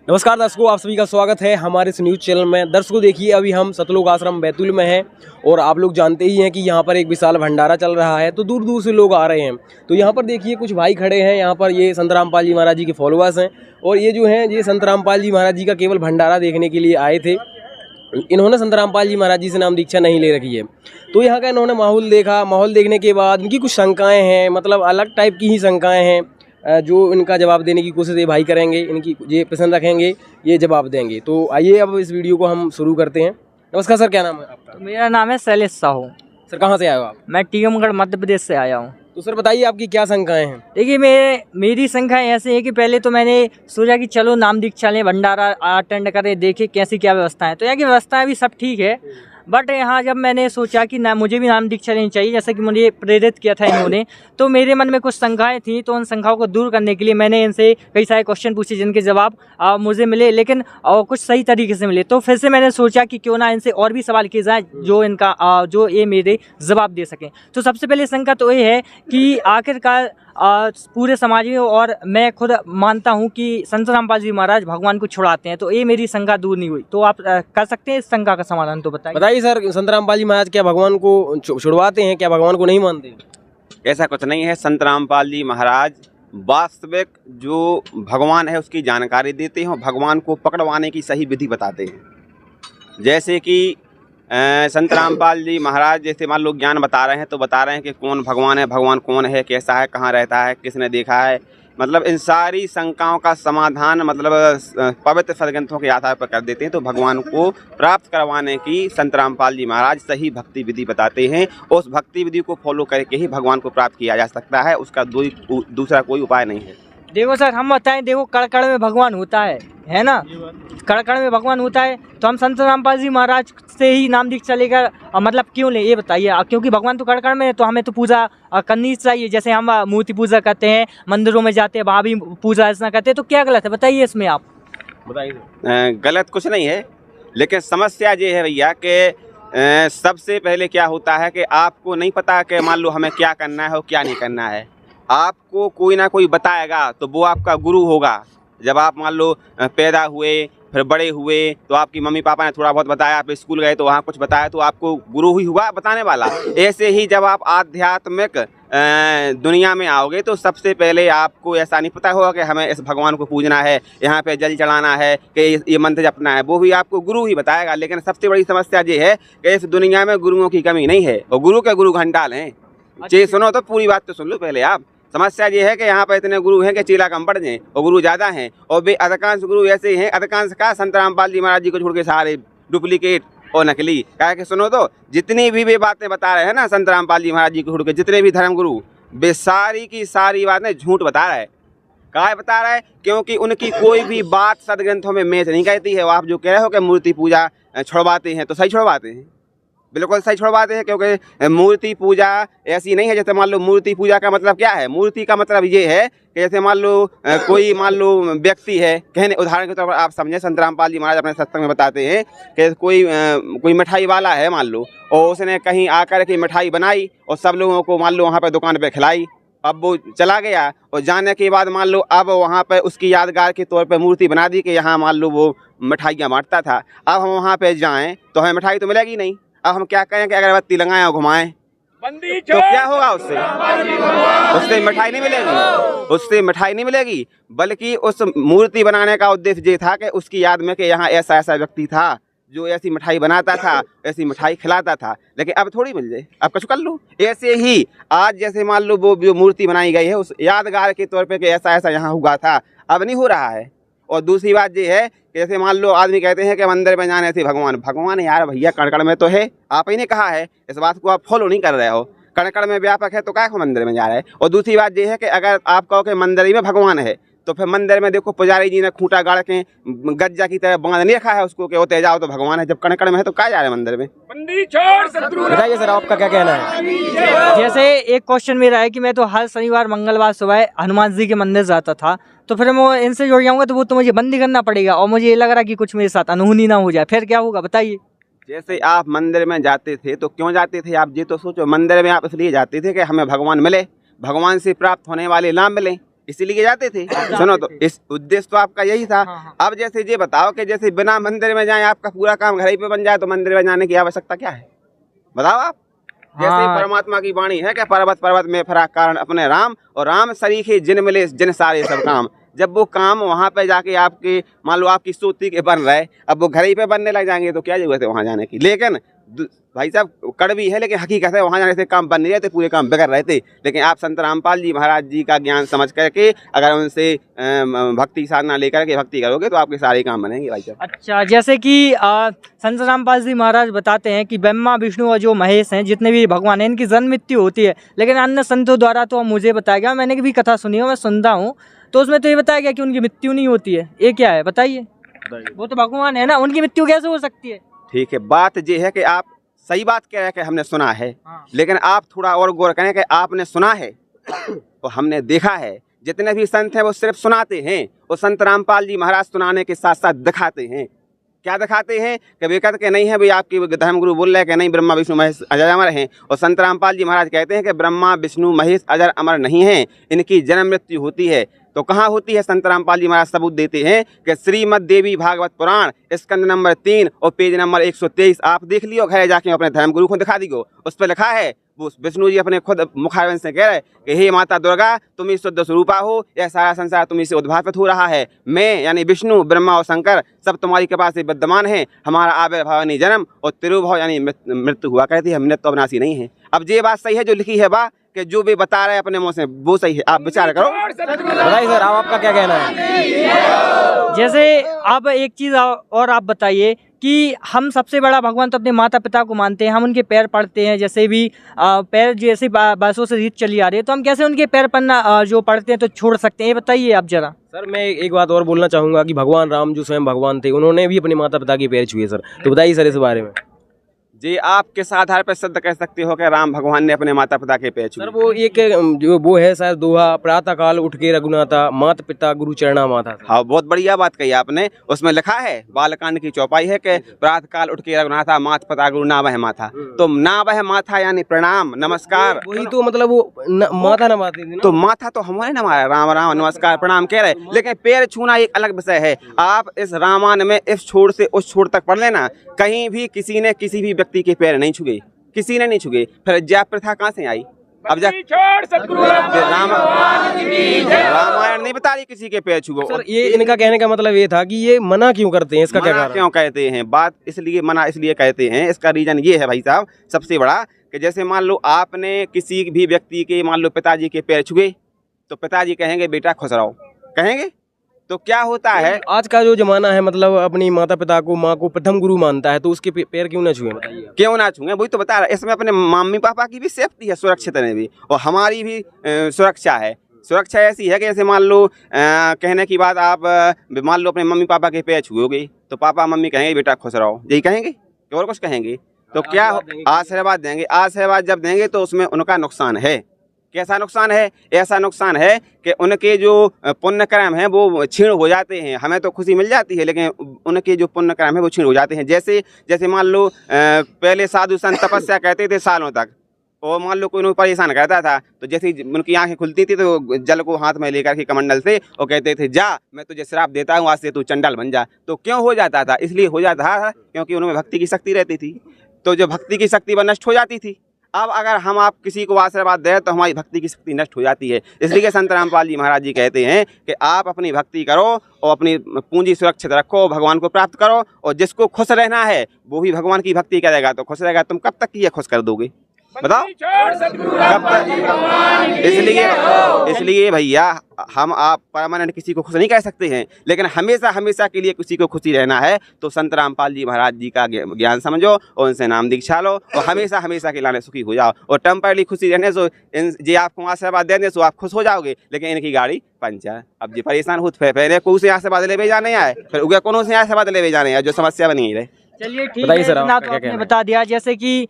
नमस्कार दर्शकों, आप सभी का स्वागत है हमारे इस न्यूज़ चैनल में। दर्शकों देखिए, अभी हम सतलोक आश्रम बैतूल में हैं और आप लोग जानते ही हैं कि यहाँ पर एक विशाल भंडारा चल रहा है, तो दूर दूर से लोग आ रहे हैं। तो यहाँ पर देखिए कुछ भाई खड़े हैं, यहाँ पर ये संत रामपाल जी महाराज जी के फॉलोअर्स हैं और ये जो हैं ये संत रामपाल जी महाराज जी का केवल भंडारा देखने के लिए आए थे। इन्होंने संत रामपाल जी महाराज जी से नाम दीक्षा नहीं ले रखी है। तो यहाँ का इन्होंने माहौल देखा, माहौल देखने के बाद इनकी कुछ शंकाएँ हैं, मतलब अलग टाइप की ही शंकाएँ हैं, जो इनका जवाब देने की कोशिश ये भाई करेंगे। इनकी ये प्रश्न रखेंगे, ये जवाब देंगे। तो आइए अब इस वीडियो को हम शुरू करते हैं। नमस्कार सर, क्या नाम है आपका? मेरा नाम है शैलेश साहू। सर कहाँ से आए हो आप? मैं टीकमगढ़ मध्य प्रदेश से आया हूँ। तो सर बताइए आपकी क्या शंकाएं हैं? देखिए मेरी शंका ऐसे है कि पहले तो मैंने सोचा कि चलो नाम दीक्षा लें, भंडारा अटेंड करें, देखें कैसी क्या व्यवस्था है। तो यहाँ की व्यवस्थाएं भी सब ठीक है, बट यहाँ जब मैंने सोचा कि ना मुझे भी नाम दीक्षा लेनी चाहिए, जैसे कि मुझे प्रेरित किया था इन्होंने, तो मेरे मन में कुछ शंकाएं थी। तो उन शंकाओं को दूर करने के लिए मैंने इनसे कई सारे क्वेश्चन पूछे जिनके जवाब मुझे मिले, लेकिन कुछ सही तरीके से मिले। तो फिर से मैंने सोचा कि क्यों ना इनसे और भी सवाल किए जाएँ जो इनका जो ये मेरे जवाब दे सकें। तो सबसे पहले शंका तो ये है कि आखिरकार पूरे समाज में और मैं खुद मानता हूं कि संत रामपाल जी महाराज भगवान को छुड़ाते हैं, तो ये मेरी शंका दूर नहीं हुई। तो आप कर सकते हैं इस शंका का समाधान? तो बताइए सर, संत रामपाल जी महाराज क्या भगवान को छुड़वाते हैं, क्या भगवान को नहीं मानते? ऐसा कुछ नहीं है। संत रामपाल जी महाराज वास्तविक जो भगवान है उसकी जानकारी देते हैं और भगवान को पकड़वाने की सही विधि बताते हैं। जैसे कि संत रामपाल जी महाराज जैसे मान लो ज्ञान बता रहे हैं, तो बता रहे हैं कि कौन भगवान है, भगवान कौन है, कैसा है, कहाँ रहता है, किसने देखा है। मतलब इन सारी शंकाओं का समाधान मतलब पवित्र सदग्रंथों के आधार पर कर देते हैं। तो भगवान को प्राप्त करवाने की संत रामपाल जी महाराज सही भक्ति विधि बताते हैं। उस भक्ति विधि को फॉलो करके ही भगवान को प्राप्त किया जा सकता है, उसका दूसरा कोई उपाय नहीं है। देखो सर, हम बताएं, देखो कड़ में भगवान होता है ना? कड़ में भगवान होता है, तो हम संत रामपाल जी महाराज से ही नाम दीक्षा लेकर मतलब क्यों ले, ये बताइए। क्योंकि भगवान तो कड़ में है, तो हमें तो पूजा करनी चाहिए। जैसे हम मूर्ति पूजा करते हैं, मंदिरों में जाते हैं, वहाँ भी पूजा अर्चना करते हैं, तो क्या गलत है बताइए इसमें? आप बताइए। गलत कुछ नहीं है, लेकिन समस्या ये है भैया कि सबसे पहले क्या होता है कि आपको नहीं पता कि मान लो हमें क्या करना है और क्या नहीं करना है। आपको कोई ना कोई बताएगा तो वो आपका गुरु होगा। जब आप मान लो पैदा हुए, फिर बड़े हुए, तो आपकी मम्मी पापा ने थोड़ा बहुत बताया, आप स्कूल गए तो वहाँ कुछ बताया, तो आपको गुरु ही हुआ बताने वाला। ऐसे ही जब आप आध्यात्मिक दुनिया में आओगे तो सबसे पहले आपको ऐसा नहीं पता होगा कि हमें इस भगवान को पूजना है, यहाँ पे जल चढ़ाना है, कि ये मंत्र जपना है। वो भी आपको गुरु ही बताएगा। लेकिन सबसे बड़ी समस्या ये है कि इस दुनिया में गुरुओं की कमी नहीं है और गुरु के गुरु घंटाल हैं। चे सुनो तो पूरी बात तो सुन लो पहले आप। समस्या ये है कि यहाँ पर इतने गुरु हैं कि चेला कम पड़ जाएं और गुरु ज़्यादा हैं, और वे अधिकांश गुरु ऐसे हैं, अधिकांश का संत रामपाल जी महाराज जी को छोड़ के सारे डुप्लीकेट और नकली। कहा कि सुनो तो जितनी भी वे बातें बता रहे हैं ना संत रामपाल जी महाराज जी को छोड़ के, जितने भी धर्म गुरु, वे सारी की सारी बातें झूठ बता रहा है। कहा बता रहा है? क्योंकि उनकी कोई भी बात सदग्रंथों में मैच नहीं कहती है। आप जो कह रहे हो कि मूर्ति पूजा छुड़वाते हैं, तो सही छुड़वाते हैं, बिल्कुल सही छुड़वाते हैं। क्योंकि मूर्ति पूजा ऐसी नहीं है जैसे मान लो मूर्ति पूजा का मतलब क्या है। मूर्ति का मतलब ये है कि जैसे मान लो कोई मान लो व्यक्ति है, कहने उदाहरण के तौर पर आप समझे, संत रामपाल जी महाराज अपने सत्संग में बताते हैं कि कोई मिठाई वाला है मान लो, और उसने कहीं आकर के मिठाई बनाई और सब लोगों को मान लो वहाँ पर दुकान पर खिलाई। अब वो चला गया और जाने के बाद मान लो अब वहाँ पर उसकी यादगार के तौर पर मूर्ति बना दी कि यहाँ मान लो वो मिठाइयाँ बांटता था। अब हम वहाँ पर जाएँ तो हमें मिठाई तो मिलेगी नहीं। अब हम क्या करें कि अगरबत्ती लगाएं और घुमाएं, तो क्या होगा? उससे मिठाई नहीं मिलेगी, उससे मिठाई नहीं मिलेगी। बल्कि उस मूर्ति बनाने का उद्देश्य ये था कि उसकी याद में कि यहाँ ऐसा ऐसा व्यक्ति था जो ऐसी मिठाई बनाता था, ऐसी मिठाई खिलाता था। लेकिन अब थोड़ी मिल जाए, अब कुछ कर लो। ऐसे ही आज जैसे मान लो वो जो मूर्ति बनाई गई है उस यादगार के तौर पे कि ऐसा ऐसा यहाँ हुआ था, अब नहीं हो रहा है। और दूसरी बात ये है कि जैसे मान लो आदमी कहते हैं कि मंदिर में जाने से भगवान यार भैया कण में तो है, आप ही ने कहा है, इस बात को आप फॉलो नहीं कर रहे हो। कण में व्यापक है तो क्या को मंदिर में जा रहे हैं। और दूसरी बात ये है कि अगर आप कहो कि मंदिर ही में भगवान है, तो फिर मंदिर में देखो पुजारी जी ने खूंटा गाड़ के गज्जा की तरह बांध नहीं रखा है उसको कि होते जाओ तो भगवान है। जब कण में है तो क्या जा रहे हैं मंदिर में? बताइए सर, आपका क्या कहना है? जैसे एक क्वेश्चन मेरा है कि मैं तो हर शनिवार मंगलवार सुबह हनुमान जी के मंदिर जाता था, तो फिर मैं इनसे जुड़ जाऊंगा तो वो तो मुझे बंद ही करना पड़ेगा, और मुझे ये लग रहा है कि कुछ मेरे साथ अनहोनी ना हो जाए, फिर क्या होगा बताइए? जैसे आप मंदिर में जाते थे तो क्यों जाते थे आप ये तो सोचो। मंदिर में आप इसलिए जाते थे कि हमें भगवान मिले, भगवान से प्राप्त होने वाले लाभ मिले। इसीलिए जाते थे। सुनो तो इस उद्देश्य तो आपका यही था। अब जैसे ये बताओ कि जैसे बिना मंदिर में जाए आपका पूरा काम घर ही पे बन जाए, तो मंदिर में जाने की आवश्यकता क्या है, बताओ आप। जैसे परमात्मा की वाणी है कि पर्वत पर्वत में फराक कारण अपने राम, और राम सरीखे जिन मिले जिन सारे सब काम। जब वो काम वहाँ पे जाके आपके मान लो आपकी सोती के बन रहे, अब वो घर ही पे बनने लग जाएंगे तो क्या जरूरत है वहाँ जाने की। लेकिन भाई साहब कड़वी है लेकिन हकीकत है, वहाँ जाने से काम बन नहीं रहे थे, पूरे काम बिगड़ रहे थे। लेकिन आप संत रामपाल जी महाराज जी का ज्ञान समझ करके अगर उनसे भक्ति साधना लेकर के भक्ति करोगे तो आपके सारे काम बनेंगे भाई साहब। अच्छा, जैसे कि संत रामपाल जी महाराज बताते हैं कि ब्रह्मा विष्णु और जो महेश हैं जितने भी भगवान हैं इनकी जन्म मृत्यु होती है, लेकिन अन्य संतों द्वारा तो मुझे बताया गया, मैंने भी कथा सुनी है, मैं सुनता हूँ, तो उसमें तो ये बताया गया कि उनकी मृत्यु नहीं होती है। ये क्या है बताइए? वो तो भगवान है ना, उनकी मृत्यु कैसे हो सकती है? ठीक है, बात ये है कि आप सही बात कह रहे हैं कि हमने सुना है, लेकिन आप थोड़ा और गौर करें कि आपने सुना है तो हमने देखा है। जितने भी संत हैं वो सिर्फ सुनाते हैं, वो संत रामपाल जी महाराज सुनाने के साथ साथ दिखाते हैं। क्या दिखाते हैं कि वे कहते नहीं है भाई आपके धर्मगुरु बोल रहे हैं कि नहीं ब्रह्मा विष्णु महेश अजर अमर हैं, और संत रामपाल जी महाराज कहते हैं कि ब्रह्मा विष्णु महेश अजर अमर नहीं हैं, इनकी जन्म मृत्यु होती है। तो कहाँ होती है? संत रामपाल जी महाराज सबूत देते हैं कि श्रीमद् देवी भागवत पुराण स्कंद नंबर 3 और पेज नंबर 123 आप देख लियो, घर जाके अपने धर्मगुरु को दिखा दियो। उस पर लिखा है, वो विष्णु जी अपने खुद मुखारविंद से कह रहे कि हे माता दुर्गा तुम ही शुद्ध स्वरूपा हो, यह सारा संसार तुम्ही से उद्भावित हो रहा है। मैं यानी विष्णु ब्रह्मा और शंकर सब तुम्हारी कृपा से विद्यमान है। हमारा आविर्भाव यानी जन्म और तिरुभाव यानी मृत्यु हुआ करती है, मृत्यु अविनाशी नहीं है। अब ये बात सही है जो लिखी है बा कि जो भी बता रहे हैं अपने मुंह से वो सही है, आप विचार करो। बताइए सर, आपका क्या कहना है? जैसे अब एक चीज़ और आप बताइए कि हम सबसे बड़ा भगवान तो अपने माता पिता को मानते हैं, हम उनके पैर पड़ते हैं, जैसे भी पैर जैसे बरसों से रीत चली आ रही है, तो हम कैसे उनके पैर पड़ना जो पड़ते हैं तो छोड़ सकते हैं, ये बताइए आप जरा। सर मैं एक बात और बोलना चाहूँगा कि भगवान राम जो स्वयं भगवान थे उन्होंने भी अपने माता पिता के पैर छुए सर, तो बताइए सर इस बारे में। जी आप किस आधार पर सिद्ध कर सकते हो कि राम भगवान ने अपने माता पिता के पैर छुए? सर वो एक जो वो है शायद दोहा, प्रातः काल उठ के रघुनाथा माता पिता गुरु चरणा माता। हाँ बहुत बढ़िया बात कही आपने। उसमें लिखा है बालकांड की चौपाई है कि प्रातः काल उठ के रघुनाथा माता पिता गुरु ना वह माथा। तो ना वह माथा यानी प्रणाम नमस्कार, वही तो मतलब वो माथा नवाते थे ना। तो माथा तो हमारे नमाया, राम राम नमस्कार प्रणाम कह रहे, लेकिन पैर छूना एक अलग विषय है। आप इस रामायण में इस छोर से उस छोर तक पढ़ लेना, कहीं भी किसी ने किसी भी व्यक्ति के पैर नहीं छुए, किसी ने नहीं छुए। फिर जाप प्रथा कहाँ से आई? अब रामायण नहीं बता रही किसी के पैर छुओ। सर ये इनका कहने का मतलब ये था कि ये मना क्यों करते हैं, इसका क्या कारण? क्यों कहते हैं? बात इसलिए मना इसलिए कहते हैं, इसका रीजन ये है भाई साहब सबसे बड़ा कि जैसे मान लो आपने किसी भी व्यक्ति के मान लो पिताजी के पैर छुए तो पिताजी कहेंगे बेटा खुश रहो, कहेंगे। तो क्या होता है आज का जो जमाना है मतलब अपनी माता पिता को माँ को प्रथम गुरु मानता है, तो उसके पैर क्यों ना छुए? क्यों ना छुए? वही तो बता रहा है। इसमें अपने मम्मी पापा की भी सेफ्टी है, सुरक्षित में भी, और हमारी भी सुरक्षा है। सुरक्षा ऐसी है कि जैसे मान लो कहने की बात आप मान लो अपने मम्मी पापा के पैर छुओगे तो पापा मम्मी कहेंगे बेटा खुश रहो, यही कहेंगे और कुछ कहेंगे? तो क्या आशीर्वाद देंगे। आशीर्वाद जब देंगे तो उसमें उनका नुकसान है। कैसा नुकसान है? ऐसा नुकसान है कि उनके जो पुण्य कर्म हैं वो क्षीण हो जाते हैं। हमें तो खुशी मिल जाती है लेकिन उनके जो पुण्य कर्म है वो क्षीण हो जाते हैं। जैसे मान लो पहले साधु संत तपस्या करते थे सालों तक, और मान लो कोई उन्हें परेशान करता था तो जैसे उनकी आंखें खुलती थी तो जल को हाथ में लेकर के कमंडल से और कहते थे जा मैं तुझे श्राप देता हूँ, आज से तू चंडाल बन जा। तो क्यों हो जाता था? इसलिए हो जाता था क्योंकि उनमें भक्ति की शक्ति रहती थी। तो जो भक्ति की शक्ति वह नष्ट हो जाती थी। अब अगर हम आप किसी को आशीर्वाद दें तो हमारी भक्ति की शक्ति नष्ट हो जाती है। इसलिए संत रामपाल जी महाराज जी कहते हैं कि आप अपनी भक्ति करो और अपनी पूंजी सुरक्षित रखो, भगवान को प्राप्त करो, और जिसको खुश रहना है वो भी भगवान की भक्ति करेगा तो खुश रहेगा। तुम कब तक ये खुश कर दोगे बताओ? कब तक? इसलिए भैया हम आप परमानेंट किसी को खुश नहीं कर सकते हैं, लेकिन हमेशा हमेशा के लिए किसी को खुशी रहना है तो संत रामपाल जी महाराज जी का ज्ञान समझो और उनसे नाम दीक्षा लो और हमेशा हमेशा के लाने सुखी हो जाओ। और टेम्परली खुशी रहने सो जी आपको आशीर्वाद देने सो आप खुश हो जाओगे, लेकिन इनकी गाड़ी पंचर। अब जी परेशान हो पहले को से आशीर्वाद ले जाने आए, फिर उगे कौन से आशीर्वाद ले जाने आए, जो समस्या बनी रहे। चलिए ठीक है, इतना तो आपने बता दिया। जैसे कि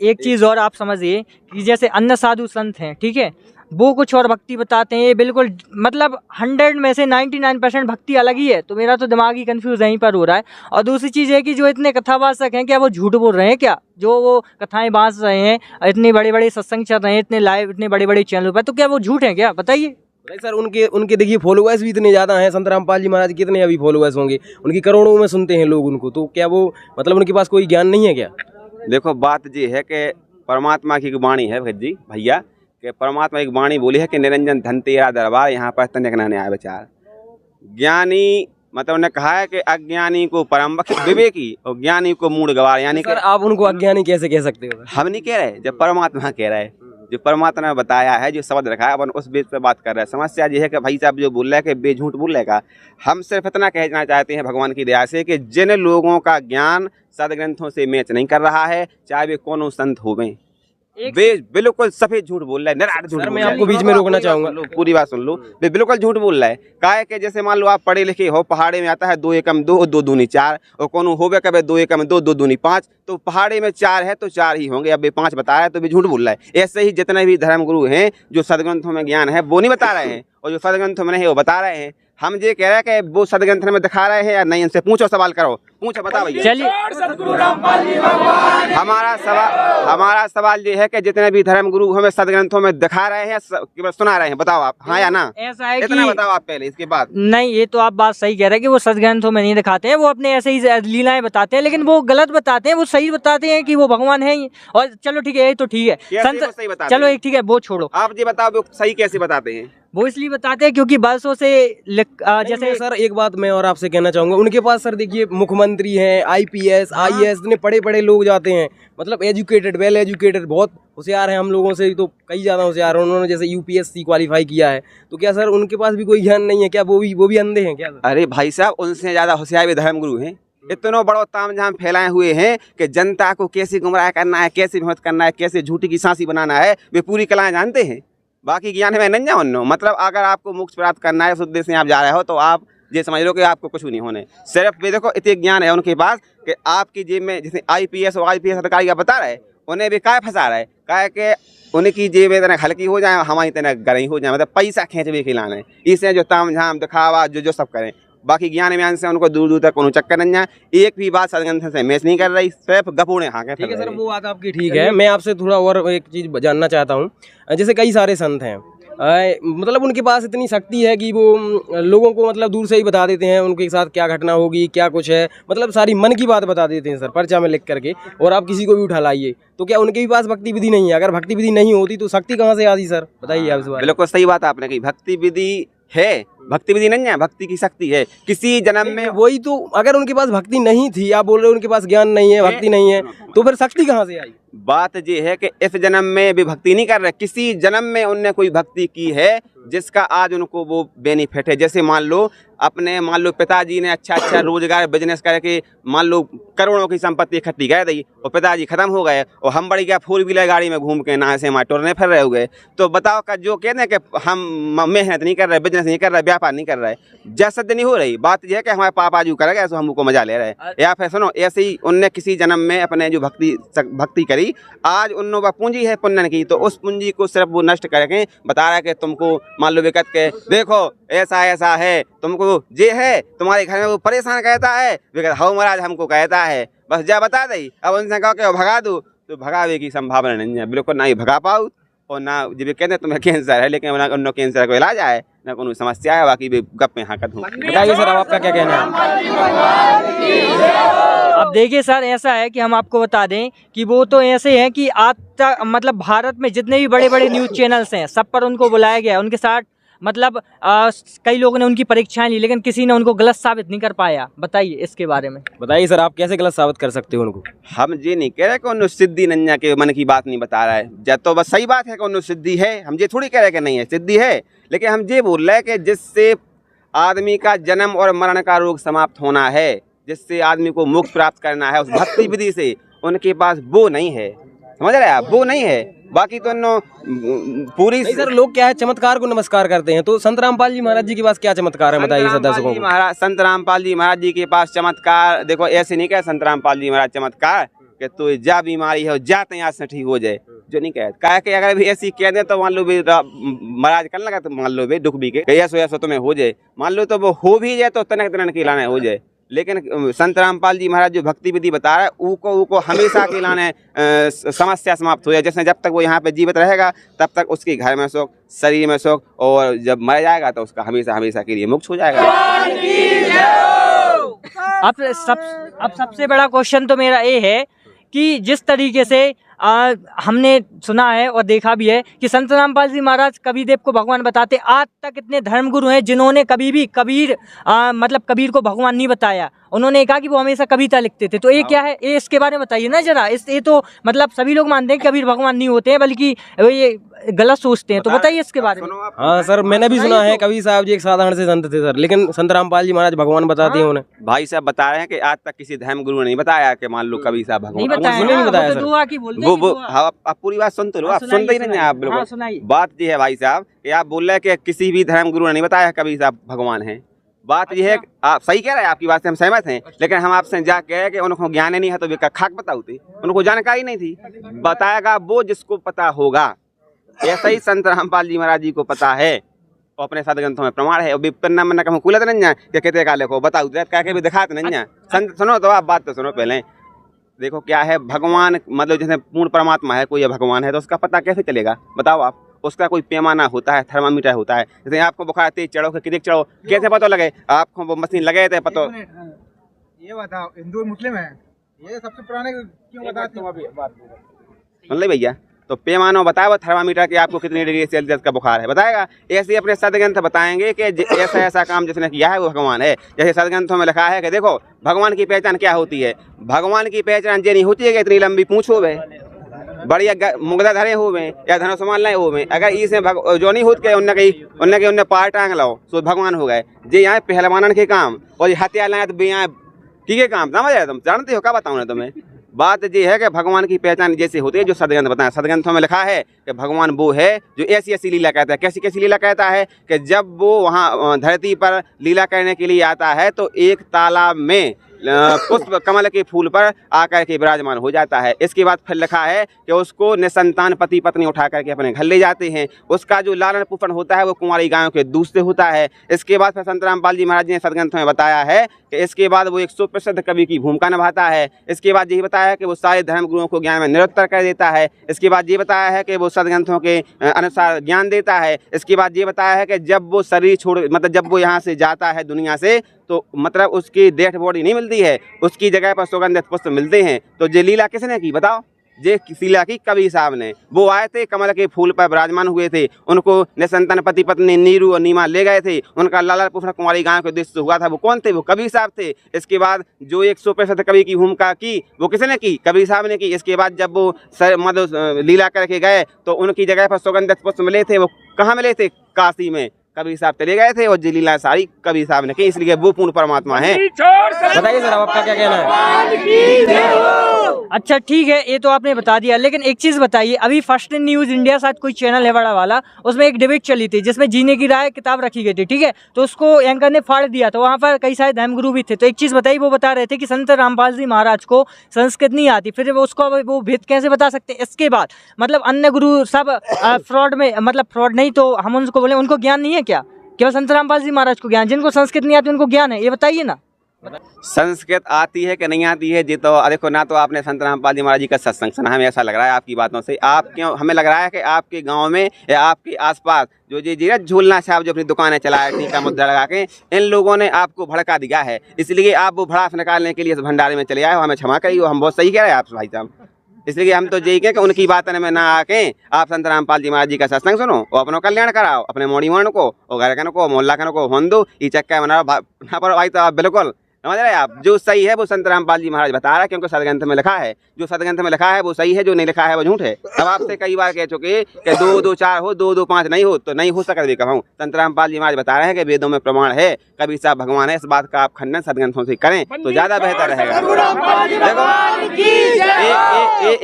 एक चीज़ और आप समझिए कि जैसे अन्य साधु संत हैं, ठीक है, वो कुछ और भक्ति बताते हैं। ये बिल्कुल मतलब 100 में से 99% भक्ति अलग ही है। तो मेरा तो दिमाग ही कंफ्यूज यहीं पर हो रहा है। और दूसरी चीज़ है कि जो इतने कथावाचक हैं क्या वो झूठ बोल रहे हैं क्या? जो वो कथाएं बांट रहे हैं, इतने बड़े बड़े सत्संग चल रहे हैं, इतने लाइव, इतने बड़े बड़े चैनलों पर, तो क्या वो झूठ हैं क्या? बताइए। भाई सर उनके उनके देखिए फॉलोअर्स भी इतने ज़्यादा हैं, संत रामपाल जी महाराज कितने अभी फॉलोअर्स होंगे, उनकी करोड़ों में सुनते हैं लोग उनको, तो क्या वो मतलब उनके पास कोई ज्ञान नहीं है क्या? देखो बात ये है कि परमात्मा की एक वाणी है भैया कि परमात्मा एक वाणी बोली है कि निरंजन धन तेरा दरबार, यहाँ पर तनिक न आए विचार। ज्ञानी मतलब उन्होंने कहा है कि अज्ञानी को परम बख्श विवेकी और ज्ञानी को मूढ़ गवार, यानी सर आप उनको अज्ञानी कैसे कह सकते हो? हम नहीं कह रहे, जब परमात्मा कह रहे हैं, जो परमात्मा ने बताया है, जो शब्द रखा है, अपन उस बेस पे बात कर रहे हैं। समस्या ये है कि भाई साहब जो बोल रहे हैं कि बेझूठ बोल रहे का, हम सिर्फ इतना कहना चाहते हैं भगवान की दया से कि जिन लोगों का ज्ञान सदग्रंथों से मैच नहीं कर रहा है, चाहे वे कौन संत होवें, वे बिल्कुल सफेद झूठ बोल रहे हैं, निराट झूठ। सर मैं आपको बीच में रोकना चाहूंगा, पूरी बात सुन लो। वे बिल्कुल झूठ बोल रहा है। काहे के जैसे मान लो आप पढ़े लिखे हो, पहाड़े में आता है 2 एकम 2 2 दूनी 4, और कौन होवे कभी 2 एकम 2 2 दूनी 5, तो पहाड़े में 4 है तो 4 ही होंगे, अब वे 5 बता रहे हैं तो वे झूठ बोल रहा है। ऐसे ही जितने भी धर्मगुरु हैं जो सदग्रंथों में ज्ञान है वो नहीं बता रहे हैं, और जो सदग्रंथों में नहीं वो बता रहे हैं। हम ये कह रहे हैं कि वो सदग्रंथ में दिखा रहे हैं या नहीं, इनसे पूछो, सवाल करो, पूछो, बताओ भैया। चलिए हमारा सवाल ये है कि जितने भी धर्मगुरु हमें सदग्रंथों में दिखा रहे हैं केवल सुना रहे हैं, बताओ आप हाँ या ना? ऐसा है इतना कि बताओ आप पहले, इसके बाद। नहीं, ये तो आप बात सही कह रहे हैं कि वो सदग्रंथों में नहीं दिखाते हैं, वो अपने ऐसे ही लीलाएं बताते हैं, लेकिन वो गलत बताते हैं। वो सही बताते हैं कि वो भगवान है ही, और चलो ठीक है, ये तो ठीक है कैसे वो सही बताते चलो हैं? एक ठीक है, वो छोड़ो, आप ये बताओ वो सही कैसे बताते हैं? वो इसलिए बताते हैं क्योंकि बरसों से जैसे सर एक बात मैं और आपसे कहना चाहूंगा, उनके पास सर देखिए मुख्यमंत्री हैं, आईपीएस आईएएस इतने बड़े बड़े लोग जाते हैं, मतलब एजुकेटेड, वेल एजुकेटेड, बहुत होशियार हैं, हम लोगों से तो कई ज़्यादा होशियार हैं। उन्होंने जैसे यूपीएससी क्वालिफाई किया है, तो क्या सर उनके पास भी कोई ज्ञान नहीं है क्या? वो भी अंधे हैं क्या सर? अरे भाई साहब, उनसे ज़्यादा होशियार भी धर्मगुरु हैं। इतनों बड़ो तामझाम फैलाए हुए हैं कि जनता को कैसे गुमराह करना है, कैसे भ्रमित करना है, कैसे झूठी की सांसी बनाना है, वे पूरी कलाएं जानते हैं। बाकी ज्ञान में नहीं जानो, मतलब अगर आपको मोक्ष प्राप्त करना है, उस उद्देश्य से आप जा रहे हो, तो आप ये समझ लो कि आपको कुछ भी नहीं होने। सिर्फ वे देखो इतने ज्ञान है उनके पास कि आपकी जेब में जैसे आईपीएस और आईपीएस अधिकारी का बता रहे, उन्हें भी काय फंसा रहा है, काय के उनकी जेब इतना हल्की हो जाए, हमारी इतना गरई हो जाए, मतलब पैसा खींच भी खिलाने, इससे जो तामझाम दिखावा जो सब करें। बाकी ज्ञान में से उनको दूर दूर तक कोनो चक्कर नहीं है, एक भी बात सदग्रंथ से मैच नहीं कर रही, सिर्फ गपूड़े हाँ के। ठीक है सर, वो बात आपकी ठीक है। मैं आपसे थोड़ा और एक चीज़ जानना चाहता हूँ, जैसे कई सारे संत हैं, मतलब उनके पास इतनी शक्ति है कि वो लोगों को मतलब दूर से ही बता देते हैं उनके साथ क्या घटना होगी, क्या कुछ है, मतलब सारी मन की बात बता देते हैं सर पर्चा में लिख करके, और आप किसी को भी उठा लाइए। तो क्या उनके भी पास भक्ति विधि नहीं है? अगर भक्ति विधि नहीं होती तो शक्ति कहाँ से आती सर, बताइए आप इस बारे में। बिल्कुल सही बात आपने कही, भक्ति विधि है, भक्ति विधि नहीं है, भक्ति की शक्ति है। किसी जन्म में वही तो, अगर उनके पास भक्ति नहीं थी, आप बोल रहे हो उनके पास ज्ञान नहीं है, भक्ति नहीं है, तो फिर शक्ति कहाँ से आई? बात ये है कि इस जन्म में भी भक्ति नहीं कर रहे, किसी जन्म में उनने कोई भक्ति की है जिसका आज उनको वो बेनिफिट है। जैसे मान लो पिताजी ने अच्छा रोजगार बिजनेस करके मान लो करोड़ों की संपत्ति इकट्ठी कर दी, और पिताजी खत्म हो गए, और हम बड़ी क्या 4 व्हीलर गाड़ी में घूम के ना से वहाँ टुरने फिर रहे हो गए। तो बताओ का जो कहते हैं कि हम मेहनत नहीं कर रहे, बिजनेस नहीं कर रहे, व्यापार नहीं कर रहे, जैसा नहीं हो रही। बात यह है कि हमारे पापा जी कर गए तो हमको मजा ले रहे, या फिर सुनो ऐसे ही उनने किसी जन्म में अपने जो भक्ति करी, आज उन पूंजी है पुण्य की, तो उस पूंजी को सिर्फ वो नष्ट करके बता रहा है कि तुमको मान लो विकट के देखो ऐसा है, तुमको ये है, तुम्हारे घर में वो परेशान कहता है, विकट हाउ महाराज हमको कहता है, बस जा बता दे। अब उनसे कहो कि भगा दो, तो भगावे की संभावना नहीं है, बिल्कुल ना ही भगा पाओ, और ना जब कहते हैं तुम्हें कैंसर है, लेकिन उन कैंसर को इलाज है ना कोई समस्या है, बाकी भी गप में हाँ करूँ। बताइए सर, अब आपका क्या कहना है? अब देखिए सर, ऐसा है कि हम आपको बता दें कि वो तो ऐसे हैं कि आज तक मतलब भारत में जितने भी बड़े बड़े न्यूज़ चैनल्स हैं सब पर उनको बुलाया गया, उनके साथ मतलब कई लोगों ने उनकी परीक्षाएं ली, लेकिन किसी ने उनको गलत साबित नहीं कर पाया। बताइए इसके बारे में। बताइए सर, आप कैसे गलत साबित कर सकते हो उनको? हम ये नहीं कह रहे कि उन्होंने सिद्धि नन्या के मन की बात नहीं बता रहा है, जब तो बस सही बात है कि उन्होंने सिद्धि है, हम ये थोड़ी कह रहे कि नहीं है, सिद्धि है, लेकिन हम ये बोल रहे हैं कि जिससे आदमी का जन्म और मरण का रोग समाप्त होना है, जिससे आदमी को मोक्ष प्राप्त करना है उस भक्ति विधि से, उनके पास वो नहीं है, समझ रहे आप, वो नहीं है। बाकी तो पूरी सर लोग क्या है चमत्कार को नमस्कार करते हैं, तो संत रामपाल जी महाराज जी के पास क्या चमत्कार है बताइए दर्शकों को। संत रामपाल जी महाराज जी के पास चमत्कार देखो ऐसे नहीं कहे संत रामपाल जी महाराज चमत्कार कि तो जा बीमारी है जाते यहाँ से ठीक हो जाए, जो नहीं कहते। कहा कि अगर भी ऐसी कह दे तो मान लो भी महाराज करने लगा, तो मान लो भी दुख भी के ऐसो तुम्हें हो जाए, मान लो तो वो हो भी जाए तो तनक तनन की लाने हो जाए, लेकिन संत रामपाल जी महाराज जो भक्ति विधि बता रहे हैं ऊको हमेशा के लाने समस्या समाप्त हो जाए। जैसे जब तक वो यहाँ पे जीवित रहेगा तब तक उसके घर में सुख, शरीर में सुख, और जब मर जाएगा तो उसका हमेशा हमेशा के लिए मोक्ष हो जाएगा। अब सबसे बड़ा क्वेश्चन तो मेरा ये है कि जिस तरीके से हमने सुना है और देखा भी है कि संत रामपाल जी महाराज कबीरदेव को भगवान बताते, आज तक इतने धर्मगुरु हैं जिन्होंने कभी भी कबीर कबीर को भगवान नहीं बताया। उन्होंने कहा कि वो हमेशा कविता लिखते थे। तो ये क्या है, ये इसके बारे में बताइए ना जरा। ये तो मतलब सभी लोग मानते हैं कि कबीर भगवान नहीं होते हैं, बल्कि ये गलत सोचते हैं। तो बताइए इसके बारे में। हाँ सर, मैंने भी सुना है कबीर साहब जी एक साधारण से संत थे सर, लेकिन संत रामपाल जी महाराज भगवान बताते हैं उन्हें। भाई साहब बता रहे हैं कि आज तक किसी धर्म गुरु ने नहीं बताया कि मान लो कबीर साहब भगवान नहीं बताया सर। वो आप पूरी बात सुनते लो, आप सुनते ही नहीं आप बिल्कुल। बात ये है भाई साहब कि आप बोल रहे हैं कि किसी भी धर्म गुरु ने नहीं बताया कबीर साहब भगवान है। बात यह है, आप सही कह रहे हैं, आपकी बात से हम सहमत हैं, लेकिन हम आपसे जा कहे कि उनको ज्ञान नहीं है तो वे खाक बताओ थी, उनको जानकारी नहीं थी। बताएगा वो जिसको पता होगा। ऐसा ही संत रामपाल जी महाराज जी को पता है और अपने सदग्रंथों में प्रमाण है। विपन्ना मन्ना कहूँ कुलत नहीं है कि कहते काले को बताओ कह के भी दिखाते नहीं है। संत सुनो तो आप बात तो सुनो पहले। देखो क्या है, भगवान मतलब जैसे पूर्ण परमात्मा है, कोई भगवान है तो उसका पता कैसे चलेगा बताओ आप। उसका कोई पैमाना होता है, थर्मामीटर होता है। जैसे आपको बुखार तेज चढ़ो कि कितने चढ़ो कैसे पता लगे आपको, वो मशीन लगे थे पता। ये बताओ हिंदू मुस्लिम है, ये सबसे पुराने क्यों बताते हो अभी बात सुन ले भैया। तो पैमाना बताओ थर्मामीटर कि आपको कितनी डिग्री सेल्सियस का बुखार है बताएगा। ऐसे अपने सदग्रंथ बताएंगे कि ऐसा ऐसा काम जिसने किया है वो भगवान है। जैसे सदग्रंथों में लिखा है कि देखो भगवान की पहचान क्या होती है। भगवान की पहचान ये नहीं होती है कि इतनी लंबी पूंछ हो गए, बढ़िया मुगदा धरे हुए या धनुष संभालने हुए। अगर इसे जो नहीं होते के उनने पार टांग लाओ तो भगवान हो गए। जे यहाँ पहलवानन के काम और ये हथियार लाए तो यहाँ की काम समझ आए। तुम जानते हो क्या बताऊँ ना तुम्हें। बात ये है कि भगवान की पहचान जैसे होती है जो सदग्रंथ बताया। सदग्रंथों में लिखा है कि भगवान वो है जो ऐसी ऐसी लीला कहता है। कैसी कैसी लीला कहता है कि जब वो वहाँ धरती पर लीला करने के लिए आता है तो एक तालाब में पुष्प कमल के फूल पर आकर के विराजमान हो जाता है। इसके बाद फिर लिखा है कि उसको निसंतान पति पत्नी उठा करके अपने घर ले जाते हैं। उसका जो लालन पुष्पन होता है वो कुंवारी गायों के दूध से होता है। इसके बाद फिर संत रामपाल जी महाराज ने सदग्रंथ में बताया है कि इसके बाद वो एक सुप्रसिद्ध कवि की भूमिका निभाता है। इसके बाद यही बताया है कि वो सारे धर्म गुरुओं को ज्ञान में निरुत्तर कर देता है। इसके बाद ये बताया है कि वो सदग्रंथों के अनुसार ज्ञान देता है। इसके बाद ये बताया है कि जब वो शरीर छोड़ मतलब जब वो यहाँ से जाता है दुनिया से तो मतलब उसकी डेड बॉडी नहीं मिलती है, उसकी जगह पर सुगंधित पुष्प मिलते हैं। तो ये लीला किसने की बताओ। ये लीला की कबीर साहब ने। वो आए थे कमल के फूल पर विराजमान हुए थे, उनको निसंतान पति पत्नी नीरू और नीमा ले गए थे। उनका लाला पुष्प कुंवारी गांव के उद्देश्य हुआ था। वो कौन थे? वो कबीर साहब थे। इसके बाद जो 100% कवि की भूमिका की वो किसने की? कबीर साहब ने की। इसके बाद जब वो मतलब लीला करके गए तो उनकी जगह पर सुगंधित पुष्प मिले थे। वो कहाँ मिले थे? काशी में। कबीर साहब चले गए थे और ये लीला सारी कबीर साहब ने की, इसलिए वो पूर्ण परमात्मा है। बताइए सर आपका क्या कहना है। अच्छा ठीक है, ये तो आपने बता दिया, लेकिन एक चीज बताइए। अभी फर्स्ट न्यूज इंडिया साथ कोई चैनल है बड़ा वाला, उसमें एक डिबेट चली थी जिसमें जीने की राय किताब रखी गई थी, ठीक है। तो उसको एंकर ने फाड़ दिया, तो वहाँ पर कई सारे धर्मगुरु भी थे। तो एक चीज बताइए, वो बता रहे थे कि संत रामपाल जी महाराज को संस्कृत नहीं आती, फिर उसको वो भेद कैसे बता सकते। इसके बाद मतलब अन्य गुरु सब फ्रॉड में, मतलब फ्रॉड नहीं तो हम उनको बोले उनको ज्ञान नहीं है क्या? केवल संत रामपाल जी महाराज को ज्ञान, जिनको संस्कृत नहीं आती उनको ज्ञान है, ये बताइए ना। संस्कृत आती है कि नहीं आती है जी, तो देखो ना तो आपने संत रामपाल जी महाराज जी का सत्संग सुना, हमें ऐसा लग रहा है आपकी बातों से। आप क्यों हमें लग रहा है कि आपके गांव में या आपके आसपास जो जी झूलना साहब जो अपनी दुकानें चलाए टीका मुद्रा लगा के, इन लोगों ने आपको भड़का दिया है, इसलिए आप वो भड़ास निकालने के लिए भंडारे में चले आए हो। हमें क्षमा करिए, हम बहुत सही कह रहे हैं आप भाई साहब। इसलिए हम तो यही कहें कि उनकी बातों में ना आके आप संत रामपाल जी महाराज जी का सत्संग सुनो और अपना कल्याण कराओ, अपने मोड़ी वर्ण को और घर कन को मोहल्ला कन को होंदो ये चक्का बनाओ भाई। तो आप बिल्कुल समझ रहे हैं, आप जो सही है वो संत रामपाल जी महाराज बता रहा है, क्योंकि सदग्रंथ में लिखा है। जो सदग्रंथ में लिखा है वो सही है, जो नहीं लिखा है वो झूठ है। अब आपसे कई बार कह चुके कि 2 2 4 हो, 2 2 5 नहीं हो, तो नहीं हो सकता भी कहूँ। संत रामपाल जी महाराज बता रहे हैं कि वेदों में प्रमाण है, कबीर साहब भगवान है। इस बात का आप खंडन सदग्रंथों से करें तो ज्यादा बेहतर रहेगा। देखो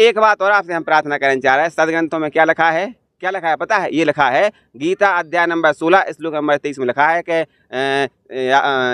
एक बात और आपसे हम प्रार्थना करना चाह रहे हैं। सदग्रंथों में क्या लिखा है? क्या लिखा है पता है? ये लिखा है गीता अध्याय नंबर 16 श्लोक नंबर 23 में लिखा है कि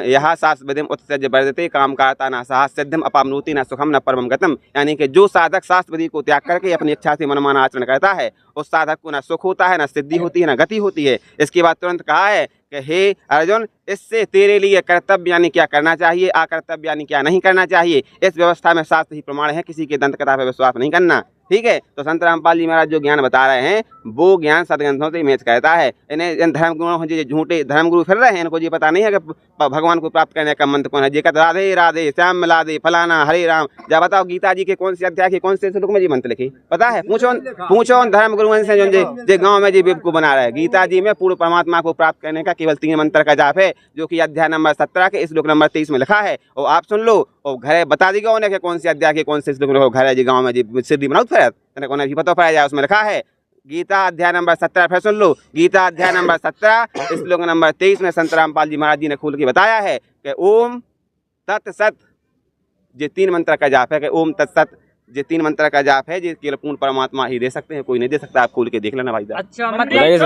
यह शास्त्रविधिम उत्सर्ज वर्धते काम करता न सह सिद्धिम अपामनोति न सुखम न परमम गतम। यानी कि जो साधक शास्त्र विधि को त्याग करके अपनी इच्छा से मनमाना आचरण करता है उस साधक को न सुख होता है, न सिद्धि होती है, न गति होती है। इसके बाद तुरंत कहा है कि हे अर्जुन, इससे तेरे लिए कर्तव्य यानी क्या करना चाहिए, अकर्तव्य यानी क्या नहीं करना चाहिए, इस व्यवस्था में शास्त्र ही प्रमाण है, किसी के दंत कथा पर विश्वास नहीं करना। ठीक है। तो संत रामपाल जी महाराज जो ज्ञान बता रहे हैं वो ज्ञान सदग्रंथों से मैच करता है। इन्हें धर्मगुरुओं जो झूठे धर्मगुरु फिर रहे हैं, इनको ये पता नहीं है कि भगवान को प्राप्त करने का मंत्र कौन है। ये कहते राधे राधे श्याम मिलादे फलाना हरे राम। जब बताओ गीता जी के कौन से अध्याय के कौन से श्लोक में जी मंत्र लिखी पता है? पूछो धर्मगुरुओं से जो गाँव में जी बेवकूफ बना रहे हैं। गीता जी में पूर्ण परमात्मा को प्राप्त करने का केवल 3 मंत्र का जाप है, जो कि अध्याय नंबर 17 के श्लोक नंबर 23 में लिखा है। और आप सुन लो और घर बता देगा उन्हें कि कौन से अध्याय के कौन से श्लोक में घर है जी गाँव में जी सिद्धि बनाओ फिर उन्हें भी पता पड़ा जाए। उसमें लिखा है गीता अध्याय नंबर 17, फिर सुन लो गीता अध्याय नंबर 17 श्लोक नंबर 23 में संत रामपाल जी महाराज जी ने खोल के बताया है कि ओम तत्सत ये 3 मंत्र का जाप है। कि ओम तत्सत ये 3 मंत्र का जाप है, जो केवल पूर्ण परमात्मा ही दे सकते हैं, कोई नहीं दे सकता। आप खोल के देख लेना भाई। अच्छा मतलब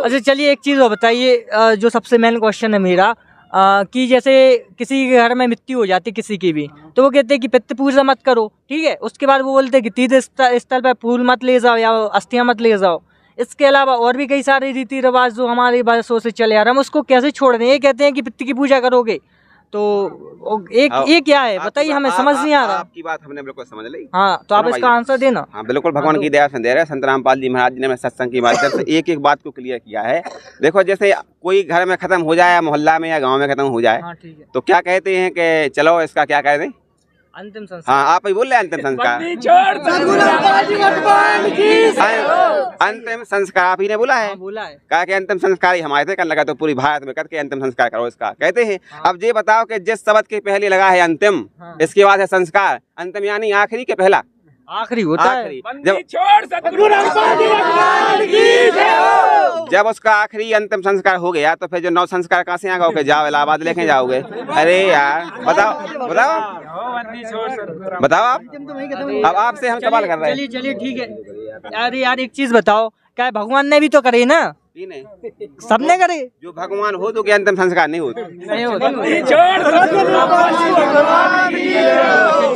अच्छा चलिए एक चीज़ और बताइए, जो सबसे मेन क्वेश्चन है मेरा कि जैसे किसी के घर में मृत्यु हो जाती किसी की भी, तो वो कहते हैं कि पितृ पूजा मत करो, ठीक है। उसके बाद वो बोलते हैं कि तीर्थ स्थल पर फूल मत ले जाओ या अस्थियाँ मत ले जाओ। इसके अलावा और भी कई सारे रीति रिवाज जो हमारे बरसों से चले आ रहे हैं, हम उसको कैसे छोड़ दें? ये कहते हैं कि पितृ की पूजा करोगे, तो एक ये क्या है बताइए, हमें समझ नहीं आ रहा। आपकी बात हमने बिल्कुल समझ ली। हाँ तो आप इसका आंसर देना। हाँ बिल्कुल, भगवान की दया से दे रहे हैं। संत रामपाल जी महाराज जी ने सत्संग की माध्यम से एक बात को क्लियर किया है। देखो जैसे कोई घर में खत्म हो जाए, मोहल्ला में या गांव में खत्म हो जाए, हाँ, ठीक है। तो क्या कहते हैं कि चलो इसका क्या कहते हैं? अंतिम संस्कार। हाँ आप ही बोल रहे हैं अंतिम संस्कार। अंतिम संस्कार आप ही ने बोला है। बोला है। कहा कि अंतिम संस्कार ही हमारे थे करने लगा, तो पूरी भारत में करके अंतिम संस्कार करो इसका कहते हैं। अब ये बताओ कि जिस शब्द के पहले लगा है अंतिम, इसके बाद है संस्कार। अंतिम यानी आखिरी के पहला आखिरी होता आखिरी। जब उसका आखिरी अंतिम संस्कार हो गया तो फिर जो 9 संस्कार कहाँ से आगे जाओ इलाहाबाद लेके जाओगे? अरे यार बताओ आप। अब आपसे हम सवाल कर रहे हैं। चलिए ठीक है यार एक चीज बताओ, क्या भगवान ने भी तो करे ना? सबने करे। जो भगवान हो तो क्या अंतिम संस्कार नहीं होते?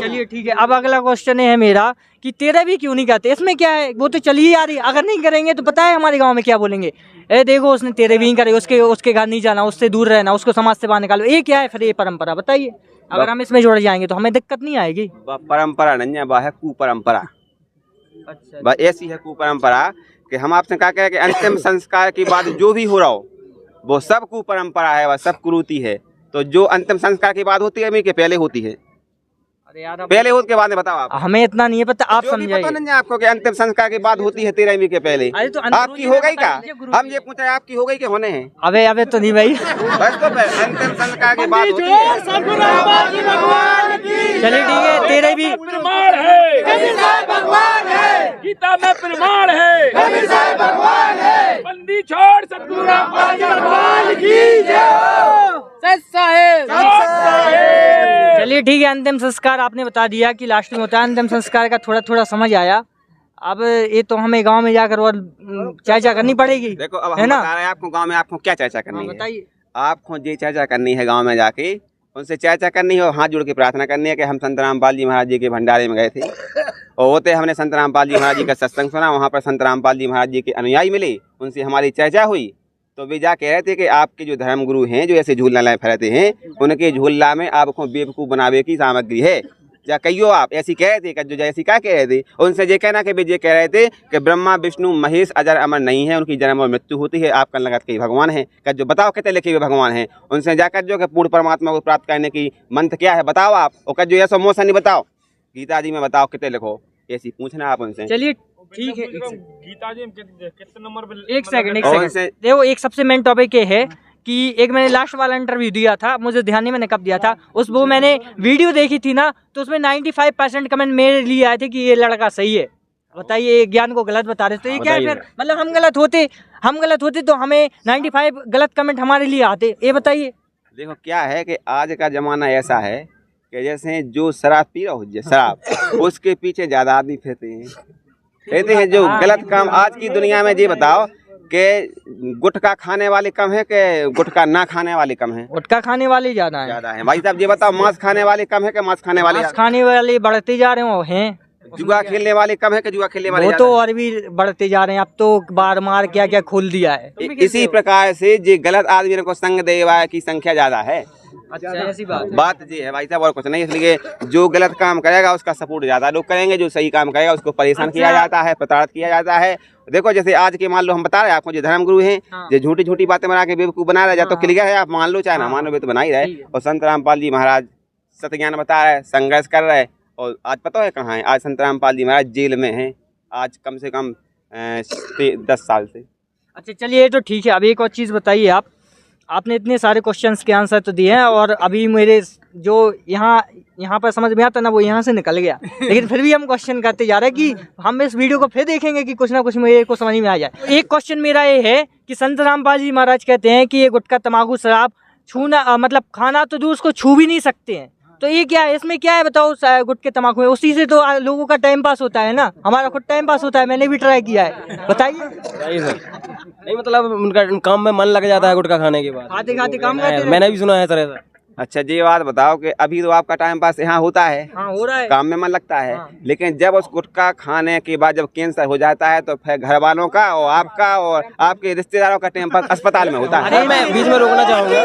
चलिए ठीक है। अब अगला क्वेश्चन है मेरा कि तेरा भी क्यों नहीं करते? इसमें क्या है? वो तो चली आ रही, अगर नहीं करेंगे तो पता है हमारे गांव में क्या बोलेंगे, ए देखो उसने तेरे भी नहीं करे, उसके घर नहीं जाना, उससे दूर रहना, उसको समाज से बाहर निकालो। ये क्या है फिर ये परंपरा? बताइए। अगर हम इसमें जुड़ जाएंगे तो हमें दिक्कत नहीं आएगी? परंपरा नहीं है, वह है कुपरंपरा। अच्छा, ऐसी है कुपरंपरा कि हम आपसे कहा कि अंतिम संस्कार के बाद जो भी हो रहा हो वो सब कुपरंपरा है, वह सब कुरीति है। तो जो अंतिम संस्कार के बाद होती है कि पहले होती है? अरे यार पहले होने के बाद में बताओ आप। हमें इतना नहीं है पता, आप समझाइए। पता नहीं है आपको कि अंतिम संस्कार के बाद होती है 13वीं के पहले? तो आपकी हो गई क्या? हम ये पूछा आपकी हो गई कि होने हैं? अबे तो नहीं भाई। बस तो अंतिम संस्कार के बाद होती है। चलिए ठीक है, तेरे भी प्रमाण है, भगवान है, गीता में प्रमाण है, भगवान है, बंदी छोड़ सतगुरु रामपाल जी भगवान की जय। चलिए ठीक है, अंतिम संस्कार आपने बता दिया कि लास्ट में होता है। अंतिम संस्कार का थोड़ा समझ आया। अब ये तो हमें गांव में जाकर और चर्चा करनी पड़ेगी। देखो अब हम बता रहे हैं आपको गांव में आपको क्या चर्चा करनी है। बताइए। आपको ये चर्चा करनी है गांव में जाके, उनसे चर्चा करनी है और हाथ जोड़ के प्रार्थना करनी है कि हम संत रामपाल जी महाराज जी के भंडारे में गए थे और होते हमने संत रामपाल जी महाराज जी का सत्संग सुना। वहाँ पर संत रामपाल जी महाराज जी के अनुयायी मिले, उनसे हमारी चर्चा हुई। तो वे जा कह रहे थे कि आपके जो धर्मगुरु हैं जो ऐसे झूलना लाए फैलाते हैं, उनके झूलना में आपको बेवकूफ़ बनावे की सामग्री है। या कहियो आप ऐसी कह रहे थे, जो जैसी क्या कह रहे थे? उनसे ये कहना कि वे ये कह रहे थे कि ब्रह्मा विष्णु महेश अजर अमर नहीं है, उनकी जन्म और मृत्यु होती है। आप कल लगत के भगवान हैं क्या? जो बताओ कितने लिखे हुए भगवान हैं? उनसे जाकर जो कि पूर्ण परमात्मा को प्राप्त करने की मंत्र क्या है बताओ आप। और जो ऐसा मोशन नहीं बताओ, गीता जी में बताओ कितने लिखो, ऐसी पूछना आप उनसे। चलिए ठीक है, गीता जी कितने नंबर पे? एक सेकंड देखो, एक सबसे मेन टॉपिक ये है कि एक मैंने लास्ट वाला इंटरव्यू दिया था, मुझे ध्यान नहीं मैंने कब दिया था, वो मैंने वीडियो देखी थी ना, तो उसमें 95% कमेंट मेरे लिए आए थे कि ये लड़का सही है। बताइए, ज्ञान को गलत बता रहे तो ये क्या है फिर? मतलब हम गलत होते तो हमें 95 गलत कमेंट हमारे लिए आते, ये बताइए। देखो क्या है कि आज का जमाना ऐसा है कि जैसे जो शराब पी रहा हो शराब उसके पीछे ज्यादा आदमी फिरते हैं, कहते हैं जो गलत काम। आज की दुनिया में ये बताओ कि गुटखा खाने वाले कम है कि गुटखा ना खाने वाले कम है? गुटखा खाने वाले ज्यादा है भाई साहब। ये बताओ मांस खाने वाले कम है कि मांस खाने वाले? खाने वाले बढ़ते जा रहे हैं। जुआ खेलने वाले कम है कि जुआ खेलने वाले वो ज्यादा तो और भी बढ़ते जा रहे हैं, अब तो बार मार क्या क्या खोल दिया है। हैं? इसी प्रकार से जो गलत आदमी को संग देवा की संख्या ज्यादा है। अच्छा, ऐसी बात ये है भाई साहब, और कुछ नहीं। इसलिए जो गलत काम करेगा उसका सपोर्ट ज्यादा लोग करेंगे, जो सही काम करेगा उसको परेशान किया जाता है, प्रताड़ित किया जाता है। देखो जैसे आज के मान लो हम बता रहे हैं आपको, जो धर्मगुरु हैं जो झूठी झूठी बातें बना के बेवकूफ बना रहे, या तो क्लियर है आप मान लो चाहे ना मान लो, तो बना ही रहे। और संत रामपाल जी महाराज सत्य ज्ञान बता रहे, संघर्ष कर रहे, और आज पता है कहाँ है? आज संत रामपाल जी महाराज जेल में हैं, आज कम से कम 10 साल से। अच्छा चलिए, तो ठीक है। अब एक और चीज़ बताइए, आपने इतने सारे क्वेश्चंस के आंसर तो दिए हैं, और अभी मेरे जो यहाँ पर समझ में आता ना वो यहाँ से निकल गया, लेकिन फिर भी हम क्वेश्चन करते जा रहे हैं कि हम इस वीडियो को फिर देखेंगे कि कुछ ना कुछ मेरे को समझ में आ जाए। एक क्वेश्चन मेरा ये है कि संत रामपाल जी महाराज कहते हैं कि ये गुटखा तम्बाकू शराब छूना मतलब खाना तो दूर, उसको छू भी नहीं सकते हैं, तो ये क्या है, इसमें क्या है बताओ? गुटखे तम्बाकू में उसी से तो लोगों का टाइम पास होता है ना, हमारा खुद टाइम पास होता है, मैंने भी ट्राई किया है, बताइए। नहीं मतलब उनका काम में मन लग जाता है गुटखा खाने के बाद, खाते खाते काम करते मैंने भी सुना है सर ऐसा। अच्छा ये बात बताओ कि अभी तो आपका टाइम पास यहाँ होता है, हाँ हो रहा है, काम में मन लगता है, हाँ। लेकिन जब उस गुटखा खाने के बाद जब कैंसर हो जाता है तो फिर घर वालों का और आपका और आपके रिश्तेदारों का टाइम पास अस्पताल में होता है। अरे मैं बीच में रोकना चाहूँगा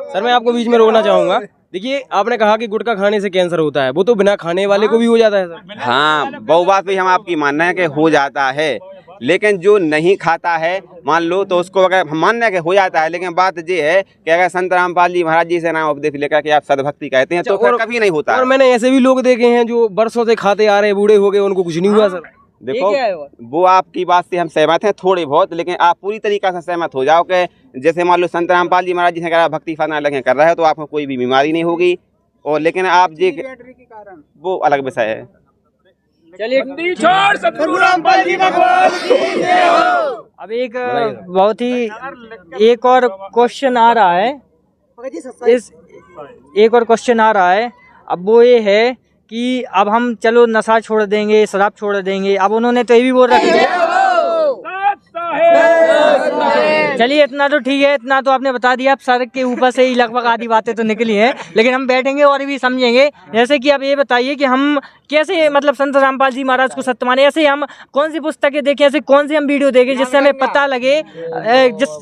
सर, मैं आपको बीच में रोकना चाहूँगा। देखिए आपने कहा कि गुटखा खाने से कैंसर होता है, वो तो बिना खाने वाले को भी हो जाता है सर। हाँ वो बात भी हम आपकी मानना है कि हो जाता है, लेकिन जो नहीं खाता है मान लो तो उसको अगर हम मानना है कि हो जाता है, लेकिन बात ये है कि अगर संत रामपाल जी महाराज जी से नाम उपदेश लेकर के आप सदभक्ति कहते हैं तो फिर कभी नहीं होता है। और मैंने ऐसे भी लोग देखे हैं जो बरसों से खाते आ रहे, बूढ़े हो गए, उनको कुछ नहीं हुआ सर। देखो वो आपकी बात से हम सहमत हैं थोड़े बहुत, लेकिन आप पूरी तरीका से सहमत हो जाओ कि जैसे मान लो संत रामपाल जी महाराज जी से अगर आप भक्ति फरना लगे कर रहे हो तो आपको कोई भी बीमारी नहीं होगी, और लेकिन आप जी वो अलग विषय है। चलिए छोड़ सतगुरु रामपाल जी भगवान की जय हो। अब एक बहुत ही एक और क्वेश्चन आ रहा है, एक और क्वेश्चन आ रहा है। अब वो ये है कि अब हम चलो नशा छोड़ देंगे, शराब छोड़ देंगे, अब उन्होंने तो ये भी बोल रखा है। चलिए इतना तो ठीक है, इतना तो आपने बता दिया, अब सर के ऊपर से ही लगभग आधी बातें तो निकली हैं, लेकिन हम बैठेंगे और भी समझेंगे। जैसे कि अब ये बताइए कि हम कैसे मतलब संत रामपाल जी महाराज को सत्य माने, ऐसे हम कौन सी पुस्तकें देखें, ऐसे कौन सी हम वीडियो देखें जिससे हमें पता लगे।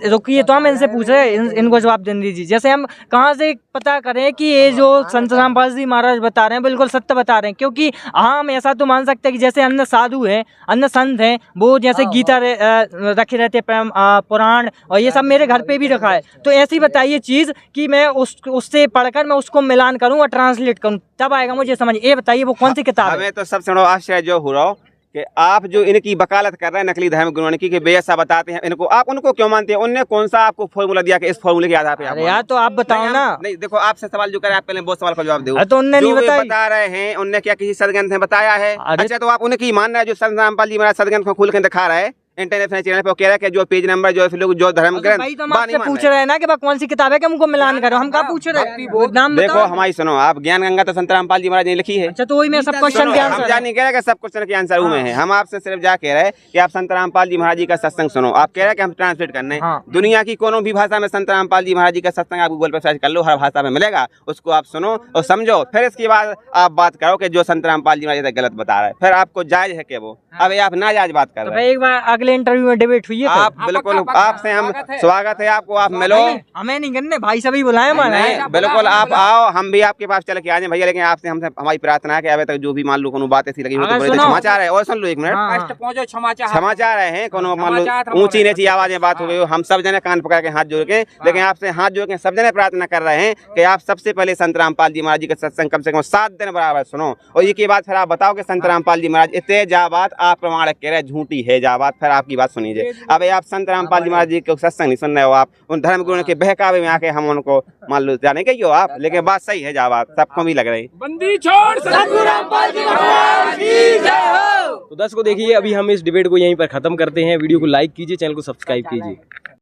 रुकिए तो हम इनसे पूछ रहे हैं, इनको जवाब देने दीजिए। जैसे हम कहाँ से पता करें कि ये जो संत रामपाल जी महाराज बता रहे हैं बिल्कुल सत्य बता रहे हैं? क्योंकि हम ऐसा तो मान सकते हैं कि जैसे अन्य साधु हैं, अन्य संत हैं, वो जैसे गीता रखे रहते पुराण और ये सब मेरे घर पे भी रखा है, तो ऐसी बताइए चीज़ कि मैं उससे पढ़कर मैं उसको मिलान करूँ और ट्रांसलेट करूँ, तब आएगा मुझे समझ। ये बताइए वो कौन सी किताब है? हमें तो सबसे बड़ा आश्चर्य जो हो रहा हो कि आप जो इनकी वकालत कर रहे हैं नकली धर्म गुरुओं की, बेऐसा बताते हैं इनको, आप उनको क्यों मानते हैं? उनने कौन सा आपको फॉर्मूला दिया कि इस फॉर्मूले के आधार पे आप? यार तो आप बताओ ना। नहीं देखो आपसे सवाल जो करे आप पहले बहुत सवाल का जवाब दो। तो उनने नहीं बताया, बता रहे हैं उनने क्या किसी सदग्रंथ में बताया है? अच्छा तो आप उनकी मान रहे हैं जो संत रामपाल जी महाराज सदग्रंथ को खोल के दिखा रहे हैं इंटरनेशनल चैनल पे, कह रहा है कि जो पेज नंबर जो लोग जो धर्म ग्रंथ भाई तो हम आपसे पूछ रहे हैं ना कि कौन सी किताब है कि हमको मिलान करो, हम क्या पूछ रहे हैं? नाम देखो हमारी सुनो, आप ज्ञान गंगा तो संत रामपाल जी महाराज ने लिखी है। अच्छा तो वही में सब क्वेश्चन के आंसर, हम जान नहीं कह रहे कि सब क्वेश्चन के आंसर में है, हम आपसे सिर्फ जा कह रहे हैं कि आप संत रामपाल जी महाराज जी का सत्संग सुनो। आप कह रहे हैं कि हम ट्रांसलेट करने दुनिया की कोनो भी भाषा में संत रामपाल जी महाराज जी का सत्संग आप गूगल पर सर्च कर लो, हर भाषा में मिलेगा, उसको आप सुनो और समझो, फिर इसके बाद आप बात करो कि जो संत रामपाल जी महाराज गलत बता रहे हैं, फिर आपको जायज है कि वो अब आप नाजायज बात कर रहे हैं। एक बार अगले इंटरव्यू में डिबेट हुई है, आप बिल्कुल आपसे हम स्वागत है आपको, आप मिलो। हमें नहीं करने भाई सभी बुलाए माने, बिल्कुल आप आओ, हम भी आपके पास चल के आ जाए भैया, लेकिन आपसे हमसे हमारी प्रार्थना है कि अभी तक जो भी मान लो कोनो बात ऐसी लगी हो तो बड़े समाचार है, और सुन लो एक मिनट, समाचार है कोनो मान लो ऊंची नीची आवाजें बात हो गई, हम सब जने कान पकड़ के हाथ जोड़ के, लेकिन आपसे हाथ जोड़ के सब जने प्रार्थना कर रहे हैं कि आप सबसे पहले संत रामपाल जी महाराज जी का सत्संग कम से कम 7 दिन बराबर सुनो, और ये की बात फिर आप बताओ कि संत रामपाल जी महाराज इतने जा बात आप प्रमाणिक कह रहे झूठी है जा बात, फिर आपकी बात सुनीजिए। अब आप संत रामपाल जी महाराज जी के सत्संग नहीं सुन रहे हो, आप उन धर्म गुरुओं के बहकावे में आके हम उनको मान लो जाने के हो आप, लेकिन बात सही है जा बात सबको भी लग रही। बंदी छोड़ सतगुरु रामपाल जी भगवान की जय हो। तो दर्शकों देखिए अभी हम इस डिबेट को यहीं पर खत्म करते हैं। वीडियो को लाइक कीजिए, चैनल को सब्सक्राइब कीजिए।